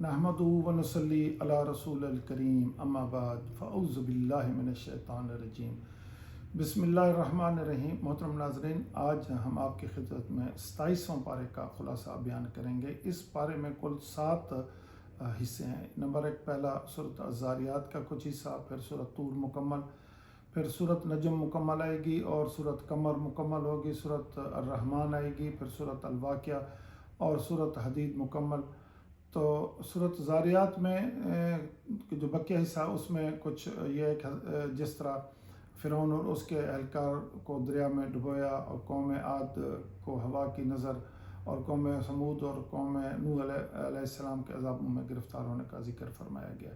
نحمدہ و نصلی علی رسول الکریم اما بعد فاعوذ باللہ من الشیطان الرجیم بسم اللہ الرحمن الرحیم۔ محترم ناظرین، آج ہم آپ کی خدمت میں 27واں پارے کا خلاصہ بیان کریں گے۔ اس پارے میں کل 7 حصے ہیں۔ نمبر 1 پہلا سورۃ الذاریات کا کچھ حصہ، پھر سورۃ طور مکمل، پھر سورۃ نجم مکمل آئے گی اور سورۃ قمر مکمل ہوگی، سورۃ الرحمن آئے گی، پھر سورۃ الواقعہ اور سورۃ حدید مکمل۔ تو سورۃ ذاریات میں جو بقیہ حصہ اس میں کچھ یہ ہے کہ جس طرح فرعون اور اس کے اہلکار کو دریا میں ڈبویا اور قوم عاد کو ہوا کی نظر اور قوم سمود اور قوم نوح علیہ السلام کے عذابوں میں گرفتار ہونے کا ذکر فرمایا گیا۔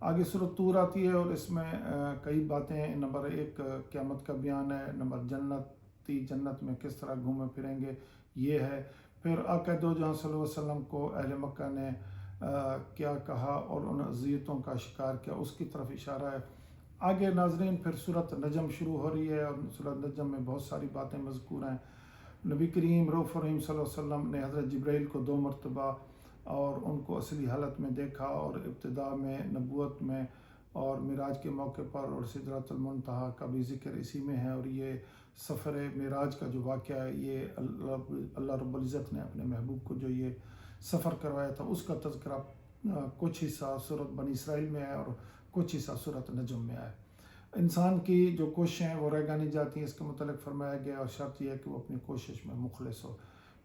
آگے سورۃ طور آتی ہے اور اس میں کئی باتیں ہیں۔ نمبر 1 قیامت کا بیان ہے، نمبر جنت میں کس طرح گھومے پھریں گے یہ ہے، پھر آقا دو جہاں صلی اللہ علیہ وسلم کو اہل مکہ نے کیا کہا اور ان اذیتوں کا شکار کیا، اس کی طرف اشارہ ہے۔ آگے ناظرین پھر سورۃ نجم شروع ہو رہی ہے اور سورۃ نجم میں بہت ساری باتیں مذکور ہیں۔ نبی کریم رؤوف رحیم صلی اللہ علیہ وسلم نے حضرت جبرائیل کو 2 مرتبہ اور ان کو اصلی حالت میں دیکھا، اور ابتدا میں نبوت میں اور معراج کے موقع پر، اور سدرۃ المنتہا کا بھی ذکر اسی میں ہے۔ اور یہ سفر معراج کا جو واقعہ ہے، یہ اللہ رب العزت نے اپنے محبوب کو جو یہ سفر کروایا تھا اس کا تذکرہ کچھ حصہ سورۃ بنی اسرائیل میں ہے اور کچھ حصہ سورۃ نجم میں ہے۔ انسان کی جو کوششیں ہیں وہ رہ نہیں جاتی ہیں، اس کے متعلق فرمایا گیا، اور شرط یہ ہے کہ وہ اپنی کوشش میں مخلص ہو۔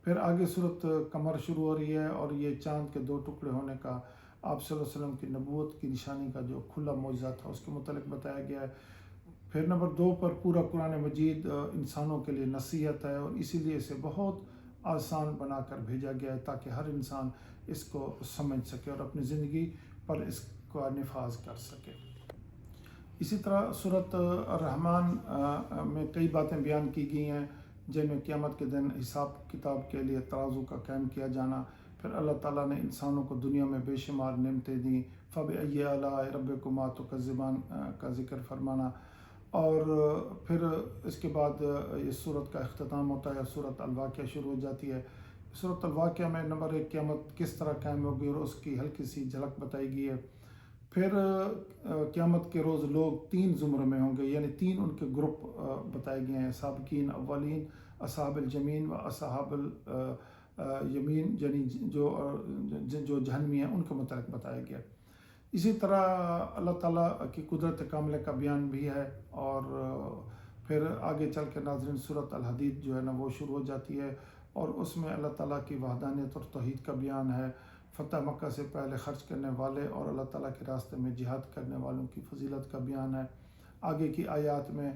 پھر آگے سورۃ قمر شروع ہو رہی ہے اور یہ چاند کے 2 ٹکڑے ہونے کا، آپ صلی اللہ علیہ وسلم کی نبوت کی نشانی کا جو کھلا معجزہ تھا اس کے متعلق بتایا گیا ہے۔ پھر نمبر 2 پر پورا قرآن مجید انسانوں کے لیے نصیحت ہے، اور اسی لیے اسے بہت آسان بنا کر بھیجا گیا ہے تاکہ ہر انسان اس کو سمجھ سکے اور اپنی زندگی پر اس کا نفاذ کر سکے۔ اسی طرح سورۃ الرحمن میں کئی باتیں بیان کی گئی ہیں، جن میں قیامت کے دن حساب کتاب کے لیے ترازو کا قائم کیا جانا، پھر اللہ تعالیٰ نے انسانوں کو دنیا میں بے شمار نعمتیں دیں، فَبِأَيِّ آلَاءِ رَبِّكُمَا تُكَذِّبَانِ کا ذکر فرمانا، اور پھر اس کے بعد اس صورت کا اختتام ہوتا ہے، سورۃ الواقعہ شروع ہو جاتی ہے۔ سورۃ الواقعہ میں نمبر 1 قیامت کس طرح قائم ہوگی اور اس کی ہلکی سی جھلک بتائی گئی ہے۔ پھر قیامت کے روز لوگ 3 زمروں میں ہوں گے، یعنی 3 ان کے گروپ بتائے گئے ہیں، سابقین اولین، اصحاب الجمین و اصحاب الیمین، یعنی جو جہنمی ہیں ان کے متعلق بتایا گیا۔ اسی طرح اللہ تعالیٰ کی قدرت کاملہ کا بیان بھی ہے، اور پھر آگے چل کے ناظرین سورۃ الحدید جو ہے نا وہ شروع ہو جاتی ہے، اور اس میں اللہ تعالیٰ کی وحدانیت اور توحید کا بیان ہے، فتح مکہ سے پہلے خرچ کرنے والے اور اللہ تعالیٰ کے راستے میں جہاد کرنے والوں کی فضیلت کا بیان ہے۔ آگے کی آیات میں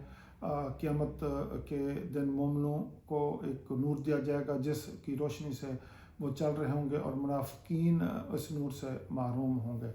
قیامت کے دن مومنوں کو ایک نور دیا جائے گا جس کی روشنی سے وہ چل رہے ہوں گے، اور منافقین اس نور سے محروم ہوں گے۔